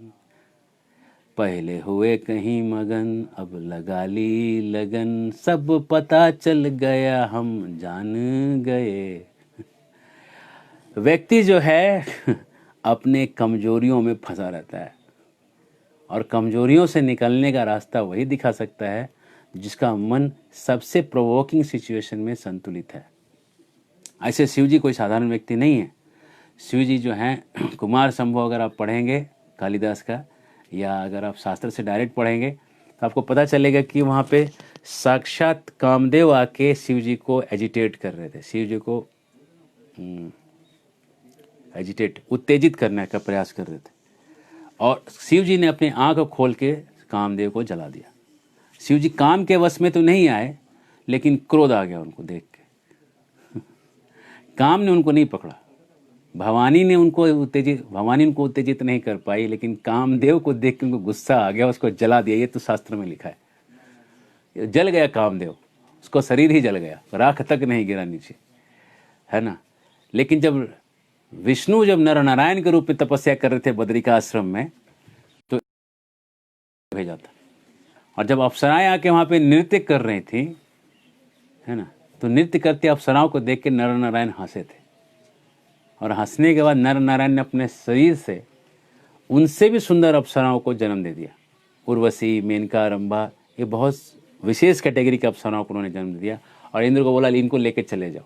पहले हुए कहीं मगन अब लगा ली लगन, सब पता चल गया हम जान गए। व्यक्ति जो है अपने कमजोरियों में फंसा रहता है और कमजोरियों से निकलने का रास्ता वही दिखा सकता है जिसका मन सबसे प्रोवोकिंग सिचुएशन में संतुलित है। ऐसे शिव जी कोई साधारण व्यक्ति नहीं है। शिव जी जो हैं कुमार संभव अगर आप पढ़ेंगे कालिदास का, या अगर आप शास्त्र से डायरेक्ट पढ़ेंगे तो आपको पता चलेगा कि वहाँ पे साक्षात कामदेव आके शिव जी को एजिटेट कर रहे थे, शिव जी को उत्तेजित करने का प्रयास कर रहे थे। और शिव जी ने अपनी आंख खोल के कामदेव को जला दिया। शिव जी काम के वश में तो नहीं आए, लेकिन क्रोध आ गया उनको देख के। काम ने उनको नहीं पकड़ा, भवानी उनको उत्तेजित नहीं कर पाई, लेकिन कामदेव को देख के उनको गुस्सा आ गया, उसको जला दिया। ये तो शास्त्र में लिखा है, जल गया कामदेव, उसको शरीर ही जल गया, राख तक नहीं गिरा नीचे, है ना। लेकिन जब विष्णु जब नर नारायण के रूप में तपस्या कर रहे थे बद्रिका आश्रम में, तो भेजा था। और जब अप्सराएं आके वहां पे नृत्य कर रही थी, है ना, तो नृत्य करते अप्सराओं को देख के नर नारायण हंसे थे। और हंसने के बाद नर नारायण ने अपने शरीर से उनसे भी सुंदर अप्सराओं को जन्म दे दिया। उर्वशी, मेनका, रंभा, ये बहुत विशेष कैटेगरी के अप्सराओं को उन्होंने जन्म दिया। और इंद्र को बोला इनको लेके चले जाओ।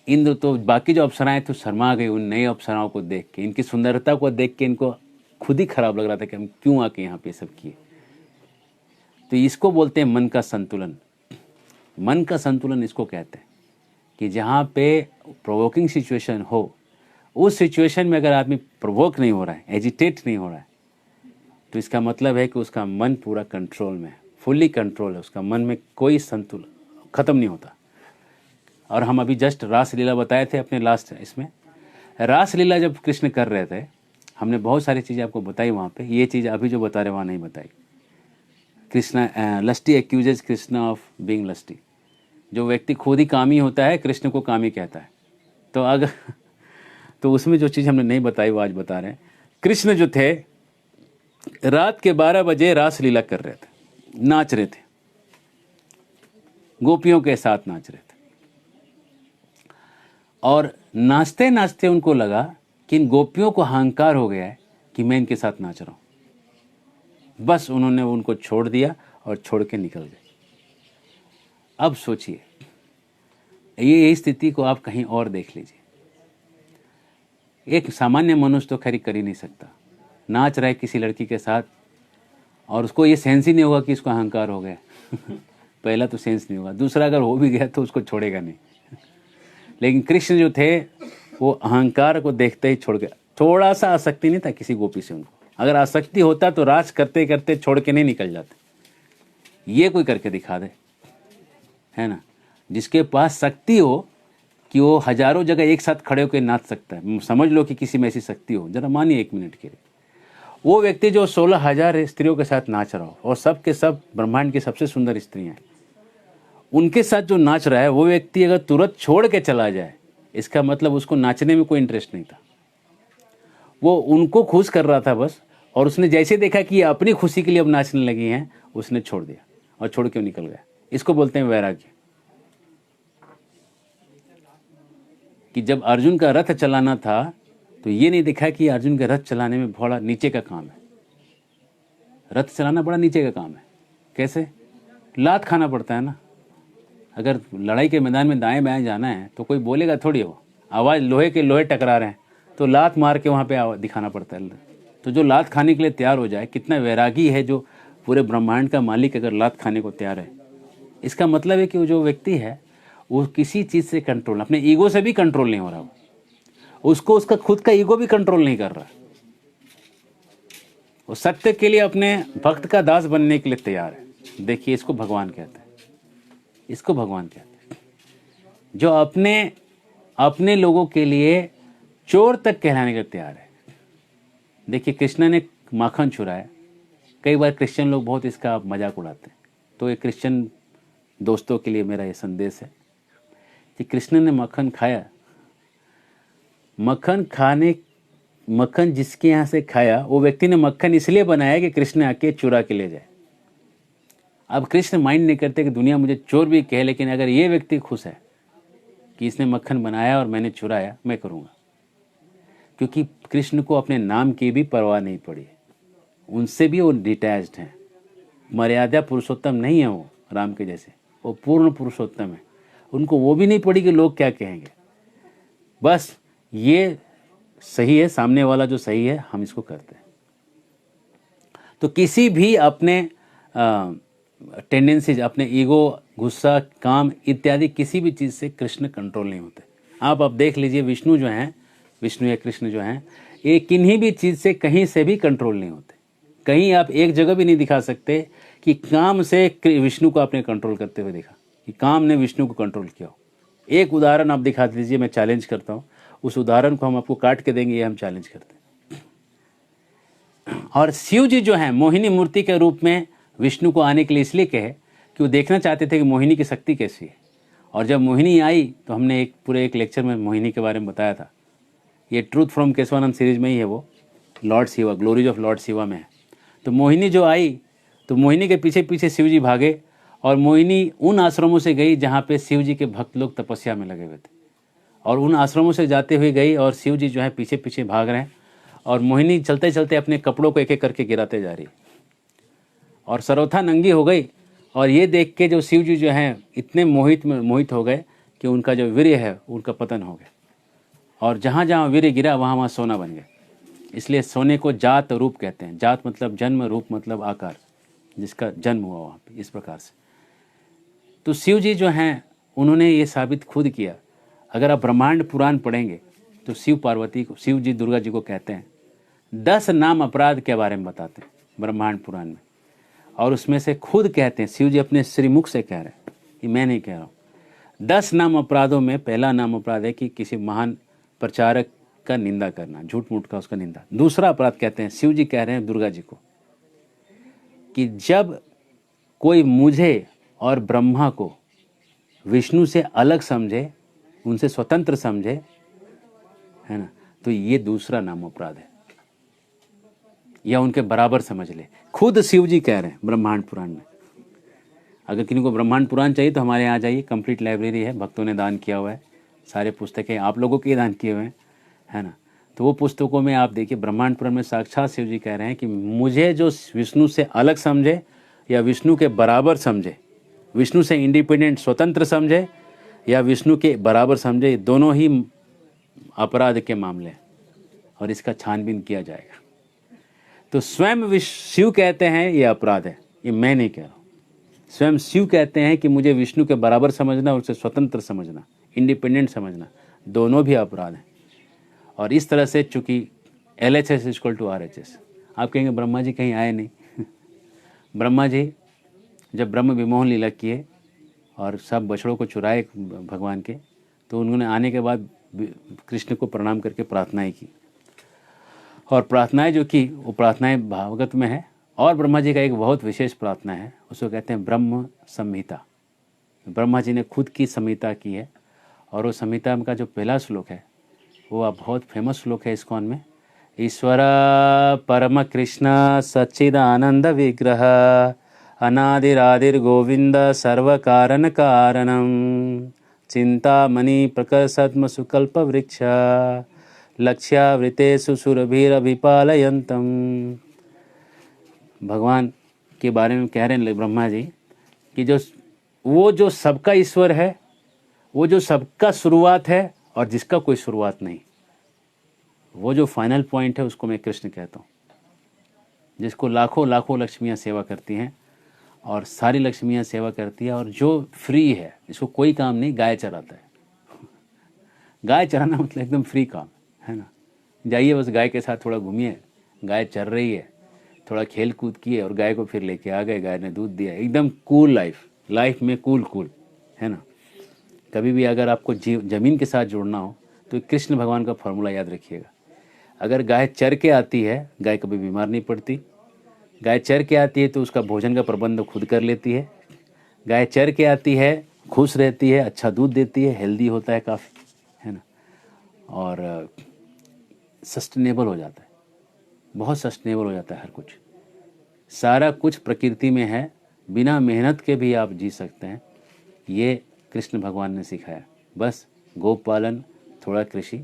इंद्र तो बाकी जो अप्सराएं थी शर्मा गई उन नई अप्सराओं को देख के, इनकी सुंदरता को देख के इनको खुद ही खराब लग रहा था कि हम क्यों आके यहाँ पे सब किए। तो इसको बोलते हैं मन का संतुलन। मन का संतुलन इसको कहते हैं कि जहाँ पे प्रोवोकिंग सिचुएशन हो, उस सिचुएशन में अगर आदमी प्रोवोक नहीं हो रहा है, एजिटेट नहीं हो रहा है, तो इसका मतलब है कि उसका मन पूरा कंट्रोल में है, फुल्ली कंट्रोल है। उसका मन में कोई संतुलन खत्म नहीं होता। और हम अभी जस्ट रासलीला बताए थे अपने लास्ट इसमें। रासलीला जब कृष्ण कर रहे थे, हमने बहुत सारी चीज़ें आपको बताई वहाँ पे। ये चीज़ अभी जो बता रहे वहाँ नहीं बताई। Krishna lusty एक्यूजेज Krishna of being lusty. जो व्यक्ति खुद ही कामी होता है कृष्ण को कामी कहता है। तो अगर तो उसमें जो चीज़ हमने नहीं बताई वो आज बता रहे हैं। कृष्ण जो थे रात के 12 बजे रासलीला कर रहे थे, नाच रहे थे, गोपियों के साथ नाच रहे थे। और नाचते नाचते उनको लगा कि इन गोपियों को अहंकार हो गया है कि मैं इनके साथ नाच रहा हूं। बस उन्होंने उनको छोड़ दिया और छोड़ के निकल गए। अब सोचिए, ये स्थिति को आप कहीं और देख लीजिए। एक सामान्य मनुष्य तो खैर कर ही नहीं सकता। नाच रहा है किसी लड़की के साथ और उसको ये सेंस ही नहीं होगा कि इसको अहंकार हो गया। पहला तो सेंस नहीं होगा, दूसरा अगर हो भी गया तो उसको छोड़ेगा नहीं। लेकिन कृष्ण जो थे वो अहंकार को देखते ही छोड़ गया। थोड़ा सा आसक्ति नहीं था किसी गोपी से उनको, अगर आसक्ति होता तो राज करते करते छोड़ के नहीं निकल जाते। ये कोई करके दिखा दे, है ना, जिसके पास शक्ति हो कि वो हजारों जगह एक साथ खड़े होकर नाच सकता है। समझ लो कि किसी में ऐसी शक्ति हो, जरा मानिए 1 मिनट के लिए। वो व्यक्ति जो 16,000 स्त्रियों के साथ नाच रहा हो और सब के सब ब्रह्मांड की सबसे सुंदर स्त्रियां हैं, उनके साथ जो नाच रहा है, वो व्यक्ति अगर तुरंत छोड़ के चला जाए, इसका मतलब उसको नाचने में कोई इंटरेस्ट नहीं था, वो उनको खुश कर रहा था बस। और उसने जैसे देखा कि ये अपनी खुशी के लिए अब नाचने लगी हैं, उसने छोड़ दिया और छोड़ के निकल गया। इसको बोलते हैं वैराग्य। कि जब अर्जुन का रथ चलाना था तो ये नहीं देखा कि अर्जुन के रथ चलाने में बड़ा नीचे का काम है। रथ चलाना बड़ा नीचे का काम है। कैसे? लात खाना पड़ता है ना। अगर लड़ाई के मैदान में दाएं बाएं जाना है तो कोई बोलेगा थोड़ी, हो आवाज़ लोहे के लोहे टकरा रहे हैं तो लात मार के वहाँ पे दिखाना पड़ता है। तो जो लात खाने के लिए तैयार हो जाए, कितना वैरागी है जो पूरे ब्रह्मांड का मालिक अगर लात खाने को तैयार है, इसका मतलब है कि वो जो व्यक्ति है वो किसी चीज़ से कंट्रोल, अपने ईगो से भी कंट्रोल नहीं हो रहा, उसको उसका खुद का ईगो भी कंट्रोल नहीं कर रहा। वो सत्य के लिए अपने भक्त का दास बनने के लिए तैयार है। देखिए, इसको भगवान कहते हैं, इसको भगवान कहते हैं, जो अपने लोगों के लिए चोर तक कहलाने के लिए तैयार है। देखिए, कृष्ण ने माखन चुराया। कई बार क्रिश्चियन लोग बहुत इसका मजाक उड़ाते हैं, तो ये क्रिश्चियन दोस्तों के लिए मेरा ये संदेश है कि कृष्ण ने मक्खन खाया। मक्खन जिसके यहाँ से खाया, वो व्यक्ति ने मक्खन इसलिए बनाया कि कृष्ण आके चुरा के ले जाए। अब कृष्ण माइंड नहीं करते कि दुनिया मुझे चोर भी कहे, लेकिन अगर ये व्यक्ति खुश है कि इसने मक्खन बनाया और मैंने चुराया, मैं करूँगा। क्योंकि कृष्ण को अपने नाम की भी परवाह नहीं पड़ी, उनसे भी वो डिटैच्ड हैं। मर्यादा पुरुषोत्तम नहीं है वो राम के जैसे, वो पूर्ण पुरुषोत्तम है। उनको वो भी नहीं पड़ी कि लोग क्या कहेंगे, बस ये सही है, सामने वाला जो सही है हम इसको करते हैं। तो किसी भी अपने टेंडेंसीज, अपने ईगो, गुस्सा, काम इत्यादि किसी भी चीज़ से कृष्ण कंट्रोल नहीं होते। आप अब देख लीजिए, विष्णु जो हैं, विष्णु या कृष्ण जो हैं, ये किन्हीं भी चीज़ से कहीं से भी कंट्रोल नहीं होते। कहीं आप एक जगह भी नहीं दिखा सकते कि काम से विष्णु को आपने कंट्रोल करते हुए देखा, कि काम ने विष्णु को कंट्रोल किया हो। एक उदाहरण आप दिखा दीजिए, मैं चैलेंज करता हूँ, उस उदाहरण को हम आपको काट के देंगे, ये हम चैलेंज करते हैं। और शिव जी जो हैं, मोहिनी मूर्ति के रूप में विष्णु को आने के लिए इसलिए कहे कि वो देखना चाहते थे कि मोहिनी की शक्ति कैसी है। और जब मोहिनी आई तो हमने एक लेक्चर में मोहिनी के बारे में बताया था। ये ट्रूथ फ्रॉम केशवानंद सीरीज में ही है, वो lord Shiva, glories of lord Shiva में है। तो मोहिनी जो आई तो मोहिनी के पीछे पीछे शिव जी भागे, और मोहिनी उन आश्रमों से गई जहाँ पे शिव जी के भक्त लोग तपस्या में लगे हुए थे, और उन आश्रमों से जाते हुए गई, और शिव जी जो है पीछे पीछे भाग रहे हैं, और मोहिनी चलते चलते अपने कपड़ों को एक एक करके गिराते जा रही, और सर्वथा नंगी हो गई। और ये देख के जो शिव जी जो हैं इतने मोहित हो गए कि उनका जो वीर्य है उनका पतन हो गया, और जहाँ जहाँ वीर्य गिरा वहाँ वहाँ सोना बन गया। इसलिए सोने को जात रूप कहते हैं। जात मतलब जन्म, रूप मतलब आकार, जिसका जन्म हुआ वहाँ पे, इस प्रकार से। तो शिव जी जो हैं उन्होंने ये साबित खुद किया। अगर आप ब्रह्मांड पुराण पढ़ेंगे तो शिव पार्वती को, शिव जी दुर्गा जी को कहते हैं 10 नाम अपराध के बारे में बताते हैं ब्रह्मांड पुराण में, और उसमें से खुद कहते हैं, शिव जी अपने श्रीमुख से कह रहे हैं, कि मैं नहीं कह रहा हूँ। 10 नाम अपराधों में पहला नाम अपराध है कि किसी महान प्रचारक का निंदा करना, झूठ मूठ का उसका निंदा। दूसरा अपराध कहते हैं, शिव जी कह रहे हैं दुर्गा जी को, कि जब कोई मुझे और ब्रह्मा को विष्णु से अलग समझे, उनसे स्वतंत्र समझे, है ना, तो ये दूसरा नाम अपराध है, या उनके बराबर समझ ले। खुद शिव जी कह रहे हैं ब्रह्मांड पुराण में। अगर किसी को ब्रह्मांड पुराण चाहिए तो हमारे यहाँ जाइए, कंप्लीट लाइब्रेरी है, भक्तों ने दान किया हुआ है, सारे पुस्तकें आप लोगों के दान किए हुए हैं, है ना। तो वो पुस्तकों में आप देखिए, ब्रह्मांड पुराण में साक्षात शिव जी कह रहे हैं कि मुझे जो विष्णु से अलग समझे या विष्णु के बराबर समझे, विष्णु से इंडिपेंडेंट स्वतंत्र समझे या विष्णु के बराबर समझे, दोनों ही अपराध के मामले हैं, और इसका छानबीन किया जाएगा। तो स्वयं शिव कहते हैं ये अपराध है, ये मैं नहीं कह रहा हूँ। स्वयं शिव कहते हैं कि मुझे विष्णु के बराबर समझना और उसे स्वतंत्र समझना, इंडिपेंडेंट समझना, दोनों भी अपराध हैं। और इस तरह से चूंकि LHS = RHS, आप कहेंगे ब्रह्मा जी कहीं आए नहीं। ब्रह्मा जी जब ब्रह्म विमोहन लीला किए और सब बछड़ों को चुराए भगवान के, तो उन्होंने आने के बाद कृष्ण को प्रणाम करके प्रार्थनाएं की, और प्रार्थनाएं जो की वो प्रार्थनाएं भागवत में है। और ब्रह्मा जी का एक बहुत विशेष प्रार्थना है, उसको कहते हैं ब्रह्म संहिता। ब्रह्मा जी ने खुद की संहिता की है, और वो संहिता का जो पहला श्लोक है वो अब बहुत फेमस श्लोक है इस्कॉन में। ईश्वर परम कृष्ण सच्चिदानंद विग्रह अनादिरादिर गोविंद सर्व कारण कारणम चिंतामणि प्रकसत्म सुकल्प वृक्ष लक्ष्यावृतेषु सुरभिरभिपालयन्तम। भगवान के बारे में कह रहे हैं ब्रह्मा जी कि जो सबका ईश्वर है, वो जो सबका शुरुआत है और जिसका कोई शुरुआत नहीं, वो जो फाइनल पॉइंट है उसको मैं कृष्ण कहता हूँ, जिसको लाखों लाखों लक्ष्मियाँ सेवा करती हैं और सारी लक्ष्मियाँ सेवा करती है, और जो फ्री है, जिसको कोई काम नहीं, गाय चराता है। गाय चराना मतलब एकदम फ्री काम है ना। जाइए बस गाय के साथ थोड़ा घूमिए, गाय चर रही है, थोड़ा खेल कूद किए और गाय को फिर लेके आ गए, गाय ने दूध दिया, एकदम कूल लाइफ में कूल है ना। कभी भी अगर आपको ज़मीन के साथ जोड़ना हो तो कृष्ण भगवान का फॉर्मूला याद रखिएगा। अगर गाय चर के आती है, गाय कभी बीमार नहीं पड़ती। गाय चर के आती है तो उसका भोजन का प्रबंध खुद कर लेती है। गाय चर के आती है, खुश रहती है, अच्छा दूध देती है, हेल्दी होता है काफ़ी, है ना, और सस्टेनेबल हो जाता है, बहुत सस्टेनेबल हो जाता है हर कुछ। सारा कुछ प्रकृति में है, बिना मेहनत के भी आप जी सकते हैं। ये कृष्ण भगवान ने सिखाया। बस गोपालन, थोड़ा कृषि,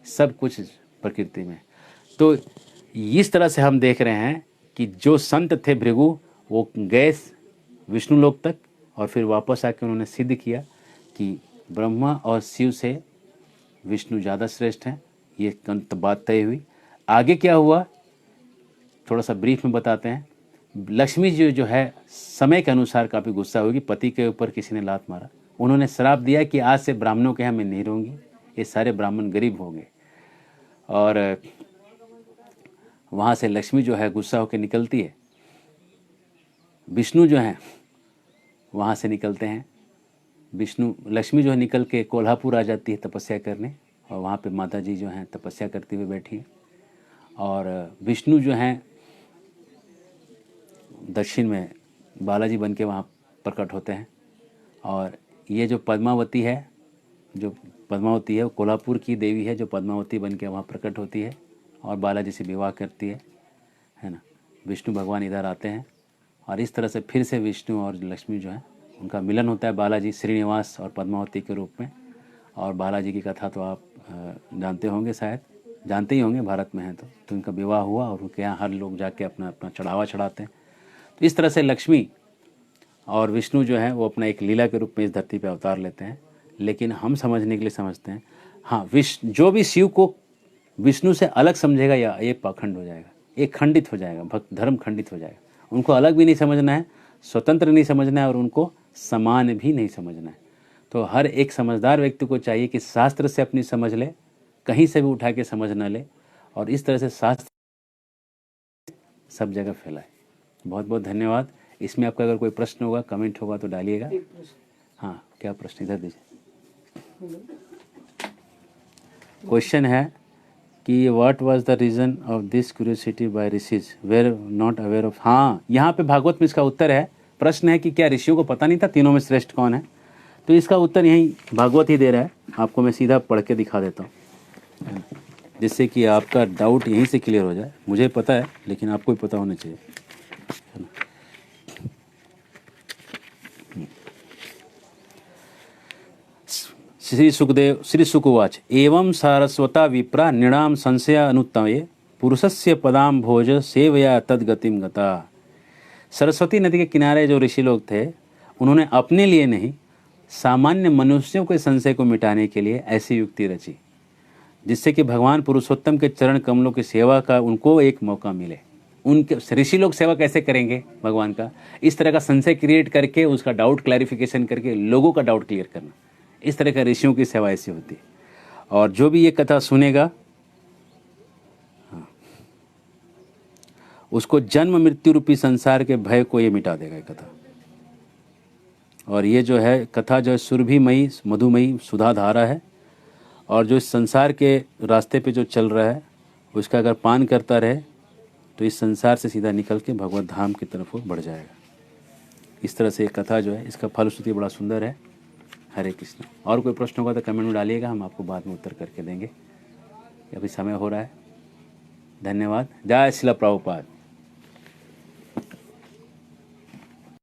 सब कुछ प्रकृति में। तो इस तरह से हम देख रहे हैं कि जो संत थे भृगु, वो गए विष्णु लोक तक और फिर वापस आके उन्होंने सिद्ध किया कि ब्रह्मा और शिव से विष्णु ज़्यादा श्रेष्ठ हैं। ये बात तय हुई। आगे क्या हुआ थोड़ा सा ब्रीफ में बताते हैं। लक्ष्मी जी जो है समय के अनुसार काफ़ी गुस्सा होगी, पति के ऊपर किसी ने लात मारा, उन्होंने श्राप दिया कि आज से ब्राह्मणों के यहाँ मैं नहीं रहूँगी, ये सारे ब्राह्मण गरीब होंगे। और वहाँ से लक्ष्मी जो है गुस्सा होकर निकलती है, विष्णु जो हैं वहाँ से निकलते हैं। लक्ष्मी जो है निकल के कोल्हापुर आ जाती है तपस्या करने, और वहाँ पे माता जी जो हैं तपस्या करते हुए बैठी हैं। और विष्णु जो हैं दक्षिण में बालाजी बन के वहाँ प्रकट होते हैं। और ये जो पद्मावती है वो कोल्हापुर की देवी है, जो पद्मावती बन के वहाँ प्रकट होती है और बालाजी से विवाह करती है ना। विष्णु भगवान इधर आते हैं और इस तरह से फिर से विष्णु और लक्ष्मी जो है उनका मिलन होता है, बालाजी श्रीनिवास और पद्मावती के रूप में। और बालाजी की कथा तो आप जानते होंगे, शायद जानते ही होंगे, भारत में है तो उनका विवाह हुआ और उनके यहाँ हर लोग जाके अपना अपना चढ़ावा चढ़ाते हैं। तो इस तरह से लक्ष्मी और विष्णु जो है वो अपना एक लीला के रूप में इस धरती पर अवतार लेते हैं। लेकिन हम समझने के लिए समझते हैं, हाँ, जो भी शिव को विष्णु से अलग समझेगा या ये पाखंड हो जाएगा, ये खंडित हो जाएगा, भक्त धर्म खंडित हो जाएगा। उनको अलग भी नहीं समझना है, स्वतंत्र नहीं समझना है, और उनको समान भी नहीं समझना है। तो हर एक समझदार व्यक्ति को चाहिए कि शास्त्र से अपनी समझ ले, कहीं से भी उठा के समझ ना ले, और इस तरह से शास्त्र सब जगह फैलाए। बहुत बहुत धन्यवाद। इसमें आपका अगर कोई प्रश्न होगा, कमेंट होगा तो डालिएगा। हाँ, क्या प्रश्न, इधर दीजिए। क्वेश्चन है कि what was the reason of this curiosity by rishis were not aware of. हाँ, यहाँ पे भागवत में इसका उत्तर है। प्रश्न है कि क्या ऋषियों को पता नहीं था तीनों में श्रेष्ठ कौन है, तो इसका उत्तर यही भागवत ही दे रहा है। आपको मैं सीधा पढ़ के दिखा देता हूँ, जिससे कि आपका डाउट यहीं से क्लियर हो जाए। मुझे पता है लेकिन आपको भी पता होना चाहिए। श्री सुकुवाच एवं सारस्वता विप्रा नृणाम संशय अनुत्तमे पुरुषस्य पदाम भोज सेवया तद्गतिम गता। सरस्वती नदी के किनारे जो ऋषि लोग थे, उन्होंने अपने लिए नहीं, सामान्य मनुष्यों के संशय को मिटाने के लिए ऐसी युक्ति रची, जिससे कि भगवान पुरुषोत्तम के चरण कमलों की सेवा का उनको एक मौका मिले। उनके ऋषि लोग सेवा कैसे करेंगे भगवान का, इस तरह का संशय क्रिएट करके उसका डाउट क्लैरिफिकेशन करके लोगों का डाउट क्लियर करना, इस तरह का ऋषियों की सेवा ऐसी होती है। और जो भी ये कथा सुनेगा, हाँ, उसको जन्म मृत्यु रूपी संसार के भय को ये मिटा देगा ये कथा। और ये जो है कथा जो है सुरभिमयी मधुमयी सुधा धारा है, और जो इस संसार के रास्ते पे जो चल रहा है उसका अगर पान करता रहे तो इस संसार से सीधा निकल के भगवत धाम की तरफ वो बढ़ जाएगा। इस तरह से ये कथा जो है इसका फलश्रुति बड़ा सुंदर है। हरे कृष्ण। और कोई प्रश्न होगा तो कमेंट में डालिएगा, हम आपको बाद में उत्तर करके देंगे। अभी समय हो रहा है। धन्यवाद। जय श्रील प्रभुपाद।